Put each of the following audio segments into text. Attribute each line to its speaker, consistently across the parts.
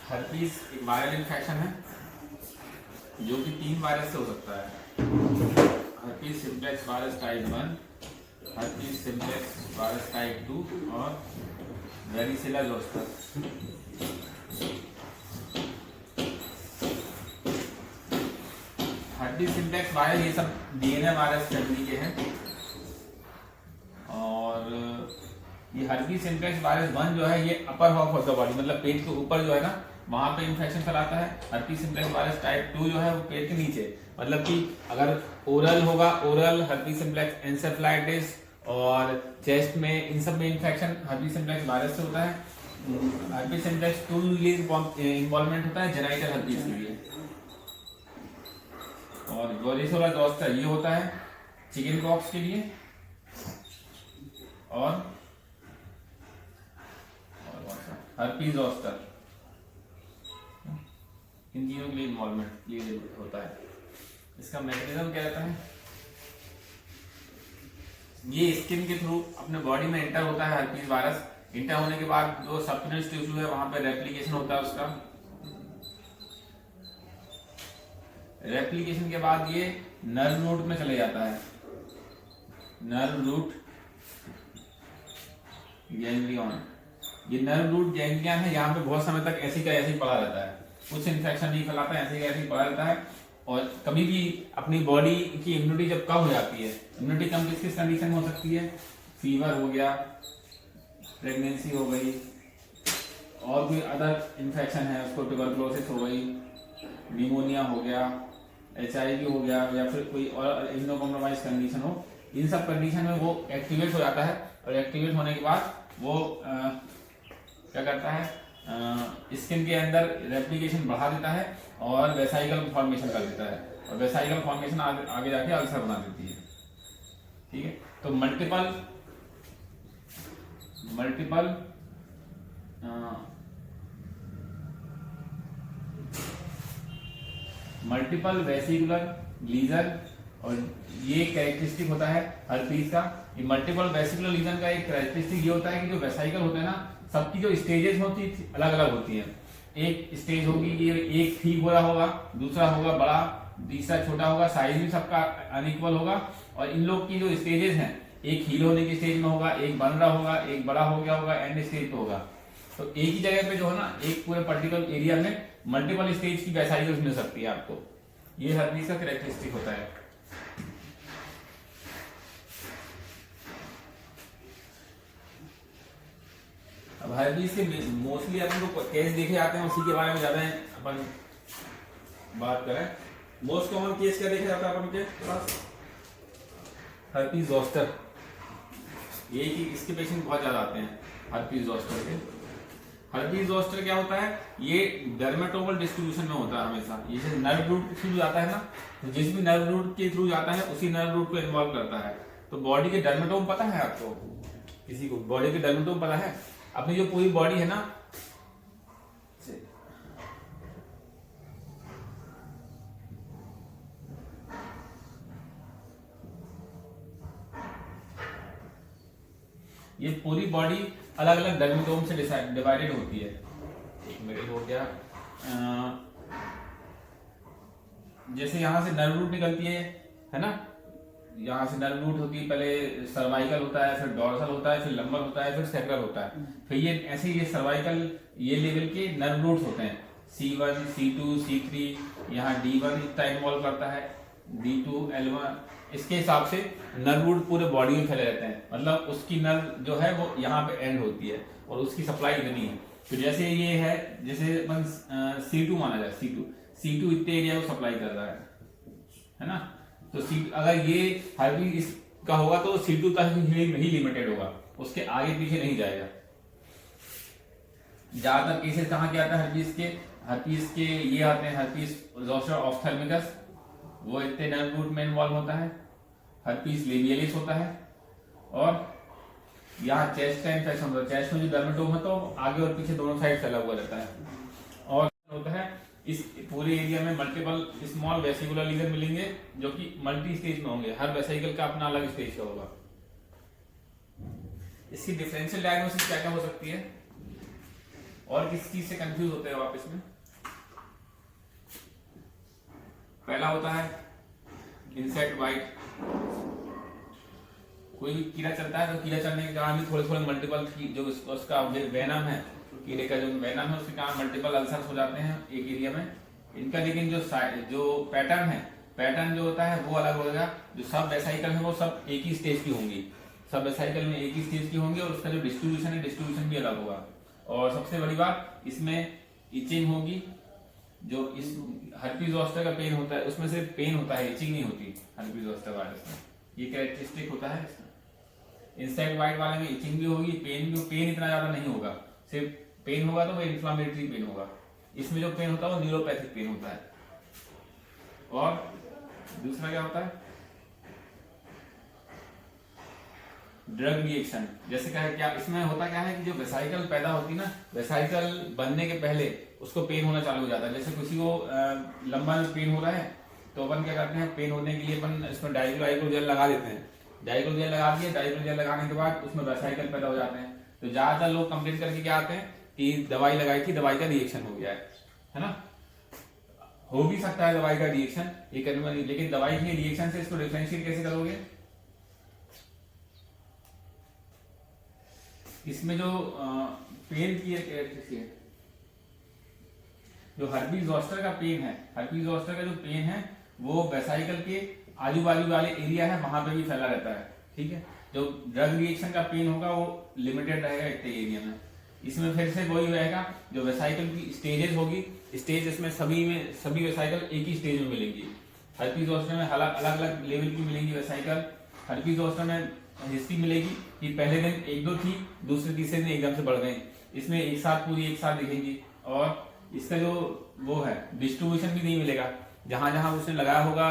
Speaker 1: Herpes एक viral infection है जो कि 3 वायरस से हो सकता है। Herpes simplex virus type 1, herpes simplex virus type 2 और varicella zoster. Herpes simplex virus ये सब डीएनए वायरस फैमिली के हैं और ये हर्पीज सिम्प्लेक्स वायरस 1 जो है ये upper half of the body, मतलब पेट के ऊपर जो है ना वहां पे इन्फेक्शन फैलाता है। हर्पीज सिम्प्लेक्स वायरस टाइप 2 जो है वो पेट के नीचे, मतलब कि अगर ओरल होगा, ओरल हर्पीज सिम्प्लेक्स एन्सेफेलाइटिस और चेस्ट में, इन सब में इन्फेक्शन हर्पीज सिम्प्लेक्स वायरस से होता है। हर्पीज सिम्प्लेक्स 2 इन्वॉल्वमेंट होता है जेनाइटल हर्पीज के लिए। और वेरिसेला जोस्टर ये होता है चिकन पॉक्स के लिए और हर्पीज जोस्टर, इन तीनों के लिए इन्वॉल्वमेंट होता है। इसका मैकेनिज्म क्या रहता है, ये स्किन के थ्रू अपने बॉडी में एंटर होता है। हर्पीज वायरस एंटर होने के बाद जो सबक्यूटेनियस टिश्यू है वहां पे रेप्लिकेशन होता है उसका। रेप्लिकेशन के बाद ये नर्व रूट में चले जाता है, नर्व रूट गैंग्लियन। ये नर्व रूट गैंग्लियन है, यहाँ पे बहुत समय तक ऐसे का ऐसे ही पड़ा रहता है, कुछ इन्फेक्शन नहीं फैलाता है, ऐसे का ऐसे ही पड़ा रहता है। और कभी भी अपनी बॉडी की इम्यूनिटी जब कम हो जाती है, इम्यूनिटी कम किस किस कंडीशन में हो सकती है, फीवर हो गया, प्रेगनेंसी हो गई, और कोई अदर इन्फेक्शन है उसको ट्यूबरकुलोसिस हो गई, निमोनिया हो गया, HIV हो गया, या फिर कोई और इम्यूनोकॉम्प्रोमाइज कंडीशन हो, इन सब कंडीशन में वो एक्टिवेट हो जाता है। और एक्टिवेट होने के बाद वो क्या करता है, स्किन के अंदर रेप्लिकेशन बढ़ा देता है और वेसाइकल फॉर्मेशन कर देता है, और वेसाइकल फॉर्मेशन आगे जाके अल्सर बना देती है। ठीक है, तो मल्टीपल वेसिकुलर लीजन, और ये कैरेक्टरिस्टिक होता है हर्पीज का। ये मल्टीपल वेसिकुलर लीजन का एक कैरेक्टरिस्टिक ये होता है कि जो वेसाइकल होते हैं ना, सबकी जो स्टेजेस होती है अलग अलग होती हैं। एक स्टेज होगी ये एक ठीक हो रहा होगा, दूसरा होगा बड़ा, तीसरा छोटा होगा, साइज भी सबका अनइक्वल होगा। और इन लोग की जो स्टेजेस हैं, एक हील होने की स्टेज में होगा, एक बन रहा होगा, एक बड़ा हो गया होगा, एंड स्टेज पे होगा। तो एक ही जगह पे जो है ना, एक पूरे पर्टिकुलर एरिया में मल्टीपल स्टेज की वेसाइकल्स मिल सकती है आपको। ये हर्पीज का कैरेक्टरिस्टिक होता है। अब हर्पीज के मोस्टली अपन को केस देखे जाते हैं, उसी के बारे में ज्यादा अपन बात करें। मोस्ट कॉमन केस क्या देखा जाता है अपन के पास, हर्पीज जोस्टर। ये कि इसके पेशेंट बहुत ज्यादा आते हैं हर्पीज जोस्टर के। हर्पीज जोस्टर क्या होता है, ये डर्मेटोमल डिस्ट्रीब्यूशन में होता है हमेशा। ये जैसे नर्व रूट के थ्रू जाता है ना, तो जिस भी नर्व रूट के थ्रू जाता है उसी नर्व रूट को इन्वॉल्व करता है। तो बॉडी के डर्मेटोम पता है आपको, किसी को बॉडी के डर्मेटोम पता है? अपनी जो पूरी बॉडी है ना, ये पूरी बॉडी अलग अलग डर्मेटोम से डिवाइडेड होती है। एक मिनट हो गया, जैसे यहां से नर्व रूट निकलती है ना, यहाँ से नर्व रूट होती है, पहले सर्वाइकल होता है, फिर डोर्सल होता है, फिर लंबर होता है, फिर सैक्रल होता है। फिर ये ऐसे ये सर्वाइकल ये लेवल के नर्व रूट्स होते हैं, C1, C2, C3, यहाँ D1 इतना इन्वॉल्व करता है, D2, L1। इसके हिसाब से नर्व रूट पूरे बॉडी में फैले रहते हैं, मतलब उसकी नर्व जो है वो यहाँ पे एंड होती है और उसकी सप्लाई इतनी है। तो जैसे ये है, जैसे अपन C2 माना जाए, C2 इतने एरिया को सप्लाई कर रहा है ना। तो अगर ये हर्पीज का होगा तो C2 तक ही लिमिटेड होगा, उसके आगे पीछे नहीं जाएगा। ज्यादातर केसेस कहाँ के आता है हर्पीज के ये आते हैं, हर्पीज जोस्टर ऑफ्थेल्मिकस, वो इतने नर्व रूट में इन्वॉल्व होता है। हर्पीज लेबियलिस होता है, और यहाँ चेस्ट का इन्फेक्शन होता है। चेस्ट में जो डर्मेटोम है तो आगे और पीछे दोनों साइड फैला हुआ रहता है। और होता है इस पूरे एरिया में मल्टीपल स्मॉल वेसिकुलर लीजन मिलेंगे जो कि मल्टी स्टेज में होंगे, हर वेसिकल का अपना अलग स्टेज का होगा। इसकी डिफरेंशियल डायग्नोसिस क्या क्या हो सकती है? और किस चीज से कंफ्यूज होते हो आप इसमें? पहला होता है इंसेक्ट बाइट। कोई भी कीड़ा चलता है तो कीड़ा चलने के कारण भी थोड़े थोड़े मल्टीपल जो उसका वेनम है, कीड़े का जो वेनम है उसके कारण मल्टीपल अल्सर्स हो जाते हैं एक एरिया में इनका। लेकिन जो पैटर्न है, पैटर्न जो होता है वो अलग होगा। जो सब वेसाइकल है वो सब एक ही स्टेज की होंगी, सब वेसाइकल में एक ही स्टेज की होंगी, और उसका जो डिस्ट्रीब्यूशन है डिस्ट्रीब्यूशन भी अलग होगा। और सबसे बड़ी बात इसमें इचिंग होगी। जो इस हर्पीज जोस्टर का पेन होता है उसमें सिर्फ पेन होता है, इचिंग नहीं होती हर्पीज जोस्टर वायरस में, ये कैरेक्टरिस्टिक होता है इसमें। इंसेक्ट बाइट वाले में इचिंग भी होगी, पेन भी, पेन इतना ज्यादा नहीं होगा, सिर्फ पेन होगा तो वो इन्फ्लामेटरी पेन होगा। इसमें जो पेन होता है वो न्यूरोपैथिक पेन होता है। और दूसरा क्या होता है? Drug reaction. जैसे क्या इसमें होता क्या है कि जो वेसाइकल पैदा होती है ना, वेसाइकल बनने के पहले उसको पेन होना चालू हो जाता है। जैसे किसी को लंबा में पेन हो रहा है तो अपन क्या करते हैं, पेन होने के लिए अपन इसमें डाइक्लोराइड जेल लगा देते हैं। डाइक्लोराइड जेल लगा दिए, डाइक्लोराइड जेल लगाने के बाद उसमें वेसाइकल पैदा हो जाते हैं। तो ज्यादातर लोग कंप्लेन करके क्या आते हैं कि दवाई लगाई थी, दवाई का रिएक्शन हो गया है ना। हो भी सकता है दवाई का रिएक्शन, ये करने वाली, लेकिन दवाई के रिएक्शन से इसको डिफरेंशिएट कैसे करोगे? इसमें जो पेन की है, जो हर्पीज जोस्टर का पेन है, हर्पीज जोस्टर का जो पेन है वो वेसाइकल के आजू बाजू वाले एरिया है वहां पे भी फैला रहता है, ठीक है। जो ड्रग रिएक्शन का पेन होगा वो लिमिटेड रहेगा इतने एरिया में। इसमें फिर से वही रहेगा, जो वेसाइकल की स्टेजेस होगी, स्टेज इसमें सभी वेसाइकल एक ही स्टेज में मिलेंगी। हर्पीज जोस्टर में अलग अलग लेवल की मिलेंगी वेसाइकल। हर्पीज जोस्टर में हिस्ट्री मिलेगी कि पहले दिन एक दो थी, दूसरे तीसरे दिन एकदम से बढ़ गई। इसमें एक साथ दिखेंगी। और इसका जो वो है डिस्ट्रीब्यूशन भी नहीं मिलेगा, जहां जहां उसने लगाया होगा,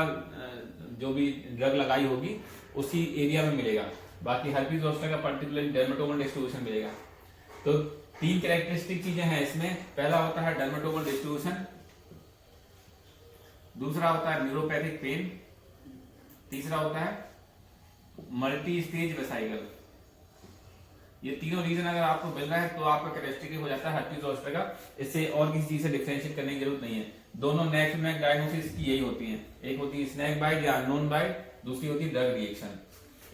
Speaker 1: जो भी ड्रग लगाई होगी उसी एरिया में मिलेगा। बाकी हर्पीज जोस्टर का पर्टिकुलर डर्मेटोमल डिस्ट्रीब्यूशन मिलेगा। तो 3 कैरेक्टरिस्टिक चीजें हैं इसमें। पहला होता है डर्मेटोमल डिस्ट्रीब्यूशन, दूसरा होता है न्यूरोपैथिक पेन, तीसरा होता है मल्टी स्टेज वेसाइकल। ये तीनों रीजन अगर आपको मिल रहा है तो आपका कैरेक्टरिस्टिक हो जाता है हर्पीज जोस्टर का। इससे और किसी चीज से डिफरेंशिएट करने की जरूरत नहीं है। दोनों नेक टू नेक डायग्नोसिस की यही होती है, एक होती है स्नेक बाइट या अननोन बाइट, दूसरी होती है ड्रग रिएक्शन।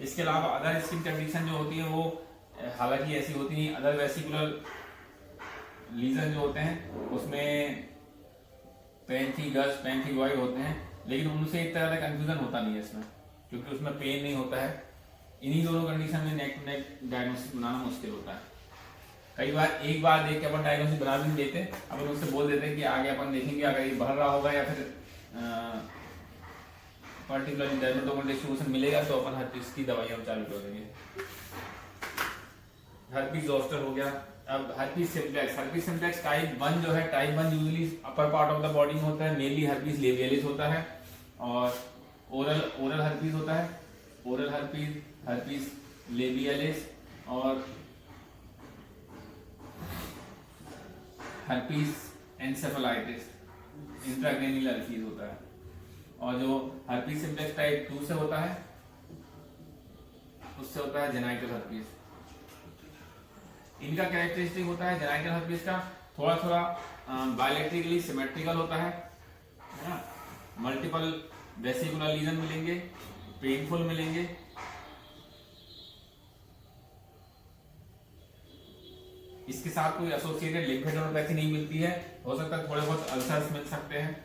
Speaker 1: इसके अलावा अदर स्किन कंडीशन जो होती है वो हालांकि ऐसी होती नहीं। अदर वेसिकुलर लीजन जो होते हैं उसमें पेंथीगस, पेंथीगॉइड होते हैं, लेकिन उनसे इतना ज्यादा कंफ्यूजन होता नहीं है इसमें, क्योंकि उसमें पेन नहीं होता है। इन्हीं दोनों कंडीशन में नेक टू नेक डायग्नोसिस बनाना मुश्किल होता है। कई बार एक बार देख के अपन डायग्नोसिस बना भी नहीं देते, अपन उससे बोल देते हैं कि आगे अपन देखेंगे अगर ये बढ़ रहा होगा या फिर पर्टिकुलर डर्मेटोमल डिस्ट्रीब्यूशन मिलेगा तो अपन हर्पीज की दवाइयां चालू कर देंगे। हर्पीज जोस्टर हो गया। अब herpes simplex. Herpes simplex type 1 जो है, type 1 usually upper part of the body में होता है। मेनली हर्पीज लेबियलिस होता है और ओरल हर्पीज होता है। ओरल हर्पीज, हर्पीज लेबियलिस और हर्पीज एन्सेफेलाइटिस, इंट्राक्रेनियल हर्पीज होता है। और जो हर्पीज सिम्प्लेक्स टाइप 2 से होता है उससे होता है जेनाइटल हर्पीज। इनका कैरेक्टरिस्टिक होता है जेनाइटल हर्पीज का थोड़ा थोड़ा बायलैटरली सिमेट्रिकल होता है ना। मल्टीपल वेसिकुलर लीजन मिलेंगे, पेनफुल मिलेंगे। इसके साथ कोई एसोसिएटेड लिम्फेडेनोपैथी नहीं मिलती है। हो सकता है थोड़े बहुत अल्सर्स मिल सकते हैं।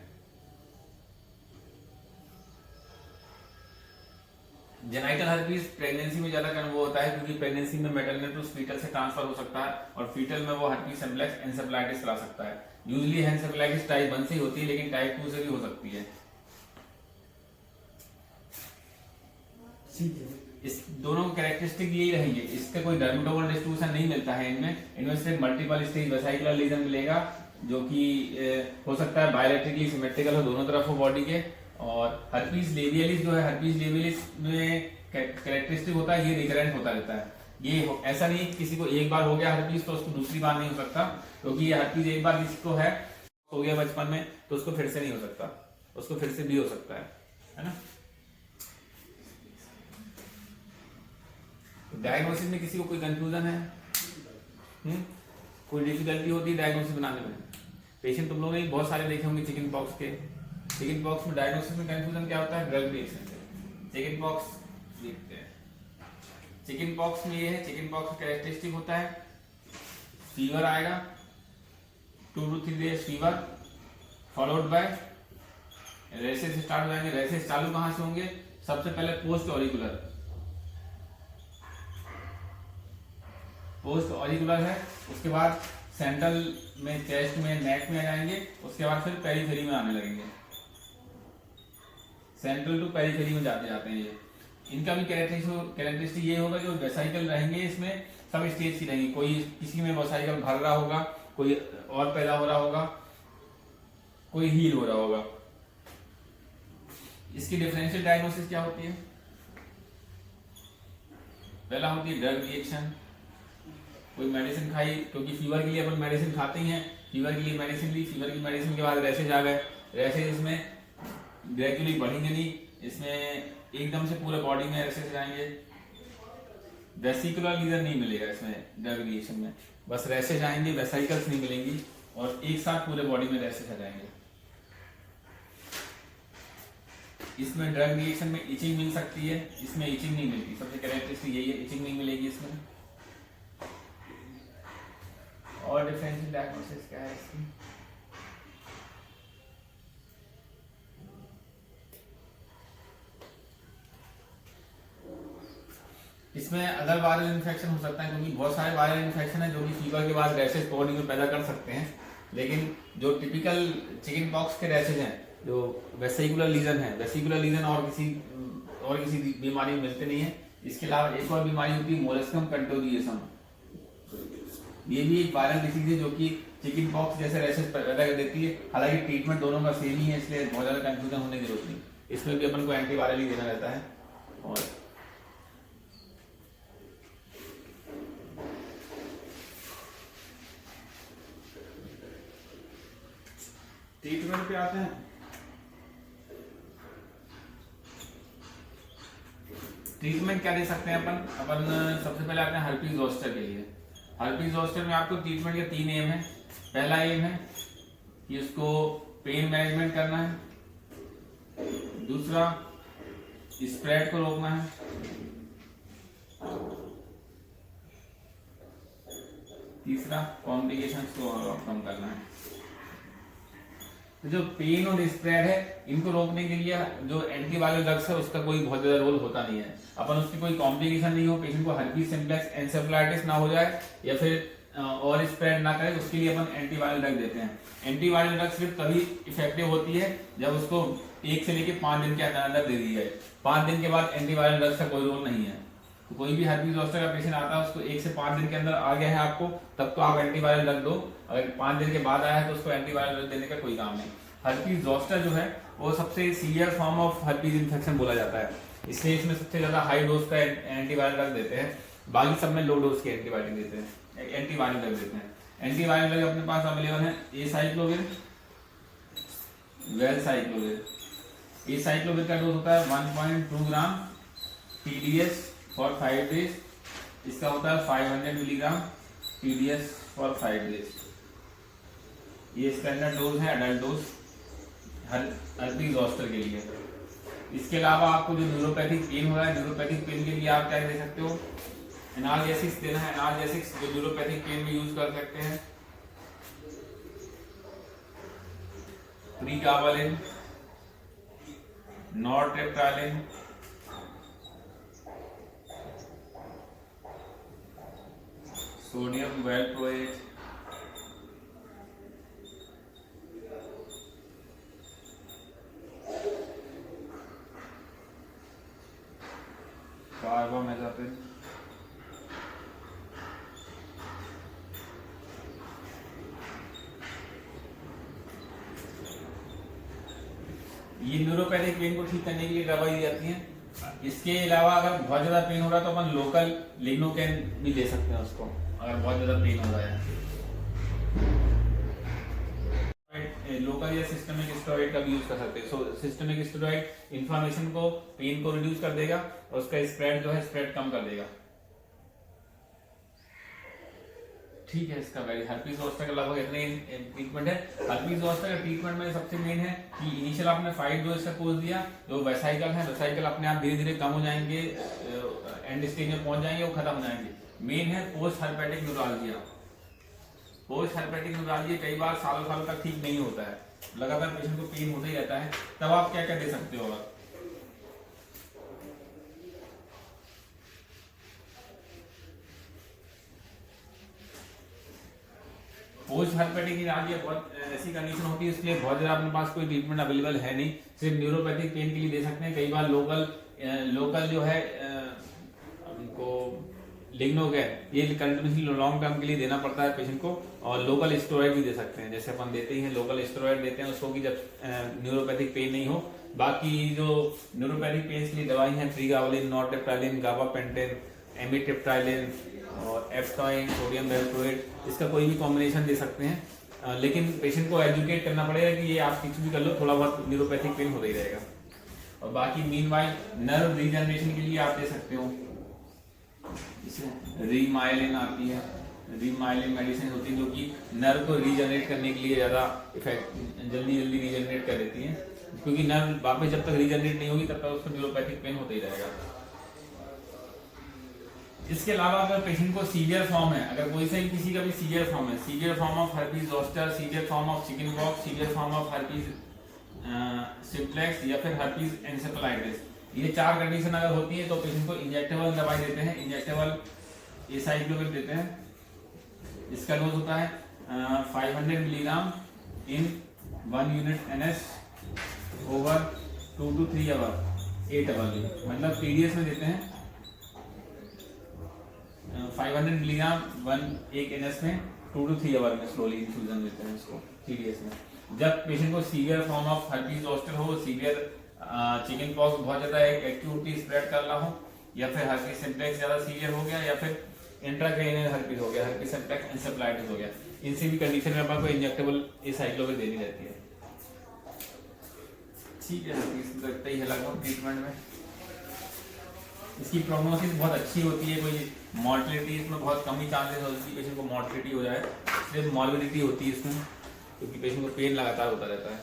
Speaker 1: जेनाइटल हर्पीज प्रेगनेंसी में ज्यादा वो होता है, क्योंकि प्रेगनेंसी में मैटरनल टू फीटल से ट्रांसफर हो सकता है और फीटल में वो हर्पीज सिम्प्लेक्स एन्सेफेलाइटिस करा सकता है। यूजुअली एन्सेफेलाइटिस टाइप 1 से ही होती है, लेकिन टाइप 2 से भी हो सकती है। इस दोनों कैरेक्टरिस्टिक यही रहेंगे। इसका कोई डर्मेटोमल डिस्ट्रीब्यूशन नहीं मिलता है इनमें सिर्फ मल्टीपल स्टेज वेसिकुलर लीजन मिलेगा, जो कि हो सकता है बायलैटरली सिमेट्रिकल हो, दोनों तरफ हो बॉडी के। और हर्पीज लेबियलिस जो है, हर्पीज लेबियलिस में कैरेक्टरिस्टिक होता है ये रिकरेंट होता रहता है। ये ऐसा नहीं किसी को एक बार हो गया हर्पीज तो उसको दूसरी बार नहीं हो सकता, क्योंकि ये हर्पीज एक बार किसी को हो गया बचपन में तो उसको फिर से नहीं हो सकता, उसको फिर से भी हो सकता है ना। डायग्नोसिस में किसी को कोई कंफ्यूजन है? कोई डिफिकल्टी होती है डायग्नोसिस बनाने में? पेशेंट तुम लोगों ने बहुत सारे देखे होंगे चिकन पॉक्स के। चिकन पॉक्स में डायग्नोसिस में कंफ्यूजन क्या होता है? ड्रग रिएक्शन से। चिकन पॉक्स देखते हैं। चिकन पॉक्स में ये है, चिकन पॉक्स का कैरेक्टरिस्टिक होता है फीवर आएगा, 2 to 3 days fever followed by rashes start हो जाएंगे। रेसेस चालू कहां से होंगे? सबसे पहले पोस्ट ऑरिकुलर है, उसके बाद सेंट्रल में, चेस्ट में, नेक में आ जाएंगे, उसके बाद फिर पेरीफेरी में आने लगेंगे। सेंट्रल टू पेरीफेरी में जाते जाते हैं ये। इनका भी कैरेक्टरिस्टिक ये होगा जो वेसाइकल रहेंगे इसमें सब स्टेज की रहेंगी। कोई किसी में वेसाइकल भर रहा होगा, कोई और पैदा हो रहा होगा, कोई हील हो रहा होगा। इसकी डिफरेंशियल डायग्नोसिस क्या होती है? पहला होती है ड्रग रिएक्शन। कोई मेडिसिन खाई, क्योंकि फीवर के लिए अपन मेडिसिन खाते ही हैं, फीवर के लिए मेडिसिन ली, फीवर की मेडिसिन के बाद रैशेज आ गए। रैशेज इसमें ग्रेजुअली बढ़ेंगे नहीं, इसमें एकदम से पूरे बॉडी में रैशेज आएंगे। वेसिकुलर लीजन नहीं मिलेगा इसमें ड्रग रिएक्शन में, बस रैशेज आएंगे, वेसाइकल्स नहीं मिलेंगी और एक साथ पूरे बॉडी में रैशेज आ जाएंगे। इसमें ड्रग रिएक्शन में इचिंग मिल सकती है, इसमें इचिंग नहीं मिलती। सबसे कैरेक्टरिस्टिक यही है, इचिंग नहीं मिलेगी इसमें। और डिफरेंशियल डायग्नोसिस क्या है इसकी? इसमें अदर वायरल इन्फेक्शन हो सकता है, क्योंकि बहुत सारे वायरल इन्फेक्शन है जो कि फीवर के बाद रैशेज बॉडी में पैदा कर सकते हैं। लेकिन जो टिपिकल चिकन पॉक्स के रैशेज हैं, जो वेसिकुलर लीजन है, वेसिकुलर लीजन और किसी बीमारी में मिलते नहीं है। इसके अलावा एक और बीमारी होती है मोलस्कम कंटोजिएशन। ये भी एक वायरल डिसीज है जो कि चिकन पॉक्स जैसे रैशेज पैदा कर देती है। हालांकि ट्रीटमेंट दोनों का सेम ही है, इसलिए बहुत ज्यादा कंफ्यूजन होने की जरूरत नहीं। इसमें भी अपन को एंटीवायरल ही देना रहता है। और ट्रीटमेंट पे आते हैं। ट्रीटमेंट क्या दे सकते हैं अपन सबसे पहले आते हैं हर्पीज जोस्टर के लिए। हर्पीज जोस्टर में आपको ट्रीटमेंट के 3 एम है। पहला एम है कि उसको पेन मैनेजमेंट करना है, दूसरा स्प्रेड को रोकना है, तीसरा कॉम्प्लिकेशंस को कम करना है। तो जो पेन और स्प्रेड है, इनको रोकने के लिए जो एंटीवायरल ड्रग्स है उसका कोई बहुत ज्यादा रोल होता नहीं है। अपन उसकी कोई कॉम्प्लिकेशन नहीं हो, पेशेंट को हर्पीज सिम्प्लेक्स एन्सेफेलाइटिस ना हो जाए या फिर और स्प्रेड ना करे, उसके लिए अपन एंटीवायरल ड्रग देते हैं। एंटीवायरल ड्रग सिर्फ तभी इफेक्टिव होती है जब उसको 1 से लेकर 5 दिन के अंदर दे दी जाए। 5 दिन के बाद एंटीवायरल ड्रग्स का कोई रोल नहीं है। तो कोई भी हर्पीज जोस्टर का पेशेंट आता है, उसको 1 से 5 दिन के अंदर आ गया है आपको, तब तो आप एंटीवायरल ड्रग दो। अगर 5 दिन के बाद आया है तो उसको एंटीवायरल ड्रग देने का कोई काम नहीं। हर्पीज जोस्टर जो है वो सबसे severe form of herpes infection बोला जाता है, इसलिए इसमें सबसे ज्यादा हाई डोज का एंटीवायरल ड्रग देते हैं। बाकी सब में लो डोज के एंटीवायरल ड्रग देते हैं। एंटीवायरल ड्रग अपने पास अवेलेबल है एसाइक्लोविर, वेलसाइक्लोविर। एसाइक्लोविर का डोज होता है 1.2 ग्राम TDS फॉर 5 डेज। इसका होता है 500 मिलीग्राम TDS फॉर 5 डेज। ये स्टैंडर्ड डोज है, अडल्ट डोज हर्पीज जोस्टर के लिए। इसके अलावा आपको जो न्यूरोपैथिक पेन हो रहा है, न्यूरोपैथिक पेन के लिए आप क्या दे सकते हो? एनाल्जेसिक्स देना है। एनाल्जेसिक्स जो न्यूरोपैथिक पेन में यूज कर सकते हैं, प्रीगाबालिन, नॉरट्रेप्टालिन, सोडियम वेलप्रोएट, कार्बामेज़ापिन, ये न्यूरोपैथिक पेन को ठीक करने के लिए दवाई दी जाती है। इसके अलावा अगर बहुत ज्यादा पेन हो रहा है तो अपन लोकल लिग्नोकेन भी ले सकते हैं उसको, अगर बहुत ज्यादा पेन हो रहा है। लोकल या सिस्टमिक स्टेरॉइड का भी यूज कर सकते हैं। सो सिस्टमिक स्टेरॉइड इन्फ्लेमेशन को, पेन को रिड्यूस कर देगा और उसका स्प्रेड जो है स्प्रेड कम कर देगा। ठीक है, इसका वैरी हर्पीज जोस्टर का लगभग इतने ट्रीटमेंट है। हर्पीज जोस्टर का ट्रीटमेंट में सबसे मेन है कि इनिशियल आपने 5 डोज का कोर्स दिया, जो वेसाइकल है, वेसाइकल अपने आप धीरे धीरे कम हो जाएंगे, एंड स्टेज में पहुंच जाएंगे, वो खत्म हो जाएंगे। मेन है post herpetic neuralgia. Post herpetic neuralgia कई बार सालों सालों तक ठीक नहीं होता है, लगातार पेशेंट को पेन होता ही रहता है, तब आप क्या क्या दे सकते हो? आप पोस्ट हर्पेटिक न्यूरालजिया बहुत ऐसी कंडीशन होती है, इसलिए बहुत ज्यादा अपने पास कोई ट्रीटमेंट अवेलेबल है नहीं, सिर्फ न्यूरोपैथिक पेन के लिए दे सकते हैं। कई बार लोकल जो है उनको लिग्नोग है, ये कंटिन्यूसली लॉन्ग टर्म के लिए देना पड़ता है पेशेंट को, और लोकल स्टेरॉइड भी दे सकते हैं, जैसे अपन देते ही हैं लोकल स्टेरॉइड देते हैं उसको कि जब न्यूरोपैथिक पेन नहीं हो। बाकी जो न्यूरोपैथिक पेन के लिए दवाई है, प्रीगाबालिन, नॉरटेप्टाइलिन, गाबापेंटिन, एमिट्रिप्टाइलिन और एप्टाइन, सोडियम वेलप्रोएट, इसका कोई भी कॉम्बिनेशन दे सकते हैं। लेकिन पेशेंट को एजुकेट करना पड़ेगा कि ये आप कुछ भी कर लो, थोड़ा बहुत न्यूरोपैथिक पेन होता ही रहेगा। और बाकी मीनवाइल नर्व रीजनरेशन के लिए आप दे सकते हो, रीमाइलिन आती है, रीमाइलिन मेडिसिन होती है जो कि नर्व को रीजनरेट करने के लिए ज्यादा इफेक्ट जल्दी रीजनरेट कर देती है, क्योंकि नर्व वापस जब तक रीजनरेट नहीं होगी तब तक उसको न्यूरोपैथिक पेन होता ही रहेगा। इसके अलावा अगर पेशेंट को सीवियर फॉर्म है, अगर कोई से किसी का भी सीवियर फॉर्म है, severe form of herpes zoster, severe form of chicken pox, severe form of herpes simplex या फिर हर्पीज एन्सेफेलाइटिस, ये 4 कंडीशन अगर होती है तो पेशेंट को इंजेक्टेबल दवाई देते हैं, इंजेक्टेबल एसाइक्लोविर देते हैं। इसका डोज होता है 500 milligram in 1 unit NS over 2 to 3 hour 8 hour, मतलब पीडीएस में देते हैं 500 मिलीग्राम 1 NS में 2 to 3 आवर में स्लोली इन्फ्यूजन देते हैं इसको पीडीएस में। जब पेशेंट को severe form of herpes zoster हो, सीवियर चिकन पॉक्स बहुत ज्यादा एक्यूटली स्प्रेड कर रहा हो, या फिर हर्पीज सिम्प्लेक्स ज्यादा सीवियर हो गया, या फिर इंट्राक्रेनियल हर्पीज हो गया, हर्पीज सिम्प्लेक्स एन्सेफेलाइटिस हो गया, इनसे भी कंडीशन में आपको इंजेक्टेबल एसाइक्लोविर देनी रहती है। ठीक है, हर्पीज लगता ही है लगभग ट्रीटमेंट में। इसकी प्रोग्नोसिस बहुत अच्छी होती है, कोई मॉर्टिलिटी इसमें बहुत कम ही चांसेस होती है पेशेंट को मॉर्टिलिटी हो जाए, सिर्फ मॉर्बिडिटी होती है इसमें, क्योंकि पेशेंट को पेन लगातार होता रहता है।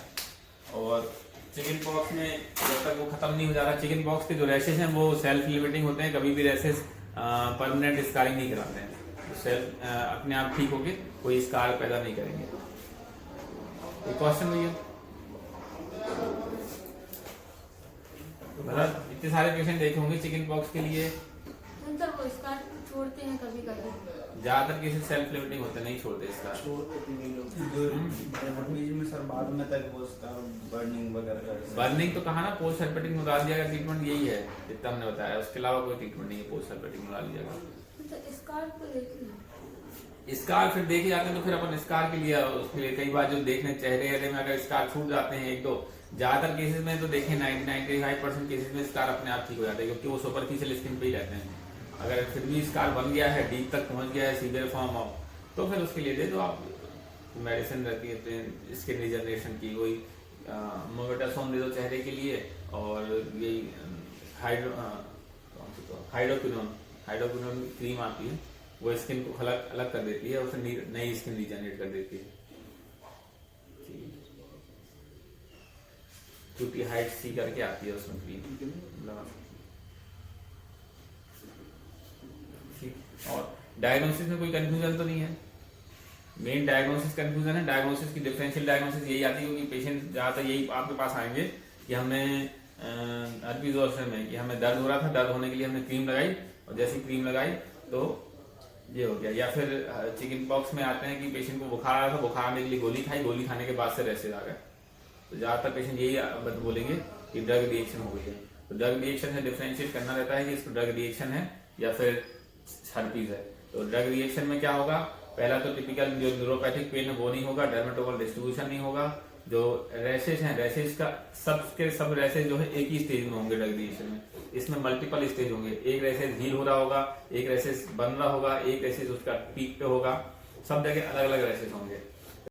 Speaker 1: और चिकन पॉक्स में जब तक वो खत्म नहीं हो जा रहा, चिकन पॉक्स के जो रैशेज हैं वो सेल्फ लिमिटिंग होते हैं, कभी भी रैशेज परमानेंट स्कारिंग नहीं कराते हैं, तो सेल्फ अपने आप ठीक होके कोई स्कार पैदा नहीं करेंगे। कोई क्वेश्चन भैया? मतलब इतने सारे पेशेंट देखे होंगे चिकन पॉक्स के लिए,
Speaker 2: सर वो स्कार छोड़ते हैं कभी कभी,
Speaker 1: ज्यादातर केसेस सेल्फ लिमिटिंग होते नहीं छोड़ते स्कार,
Speaker 3: छोड़ते नहीं लोग बीच में सर बाद में तक वो स्कार बर्निंग वगैरह।
Speaker 1: बर्निंग तो कहा ना, पोस्ट हर्पेटिक न्यूरालजिया का ट्रीटमेंट यही है जितना हमने बताया, उसके अलावा कोई ट्रीटमेंट नहीं है पोस्ट हर्पेटिक न्यूरालजिया का।
Speaker 2: स्कार तो देखिए,
Speaker 1: स्कार फिर देखे जाते हैं तो फिर अपन स्कार के लिए उसके लिए कई बार जो देखने चेहरे में अगर स्कार छूट जाते हैं एक दो, ज्यादातर केसेस में तो देखें 95% केसेस में स्कार अपने आप ठीक हो जाते हैं, क्योंकि वो सुपरफिशियल स्किन पे ही रहते हैं। अगर फिर भी स्कार बन गया है, डीप तक पहुंच गया है सीवियर फॉर्म ऑफ, तो फिर उसके लिए दे दो आप मेडिसिन रहती है स्किन रिजनरेशन की, वही मोमेटासोन दे दो चेहरे के लिए, और यही हाइड्रोक्विनोन क्रीम आती है, वो स्किन को अलग कर देती है और फिर नई स्किन रिजनरेट कर देती है। क्यूटी हाइट सी करके आती है उसमें क्रीम। और डायग्नोसिस में कोई कंफ्यूजन तो नहीं है, मेन डायग्नोसिस कंफ्यूजन है, डायग्नोसिस की डिफरेंशियल डायग्नोसिस यही आती है, क्योंकि पेशेंट ज्यादातर यही आपके पास आएंगे कि हमें हर्पीज जोस्टर में कि हमें दर्द हो रहा था, दर्द होने के लिए हमने क्रीम लगाई, और जैसी क्रीम लगाई तो ये हो गया, या फिर चिकन पॉक्स में आते हैं कि पेशेंट को बुखार आ रहा था, बुखार आने के लिए गोली खाई, गोली खाने के बाद से रैशेज आ गए, तो ज्यादातर पेशेंट यही बोलेंगे कि ड्रग रिएक्शन हो गई है। तो ड्रग रिएक्शन से डिफरेंशिएट करना रहता है कि इसको ड्रग रिएक्शन है या फिर हर्पीज है। तो ड्रग रिएक्शन में क्या होगा, पहला तो टिपिकल जो न्यूरोपैथिक पेन है वो नहीं होगा, डर्मेटोकल डिस्ट्रीब्यूशन नहीं होगा, जो रैशेज हैं रैशेज का सब रैशेज जो है एक ही स्टेज में होंगे ड्रग रिएक्शन में, इसमें मल्टीपल स्टेज होंगे, एक रैशेज हील हो रहा होगा, एक रैशेज बन रहा होगा, एक रैशेज उसका पीक पे होगा, सब जगह अलग अलग रैशेज होंगे।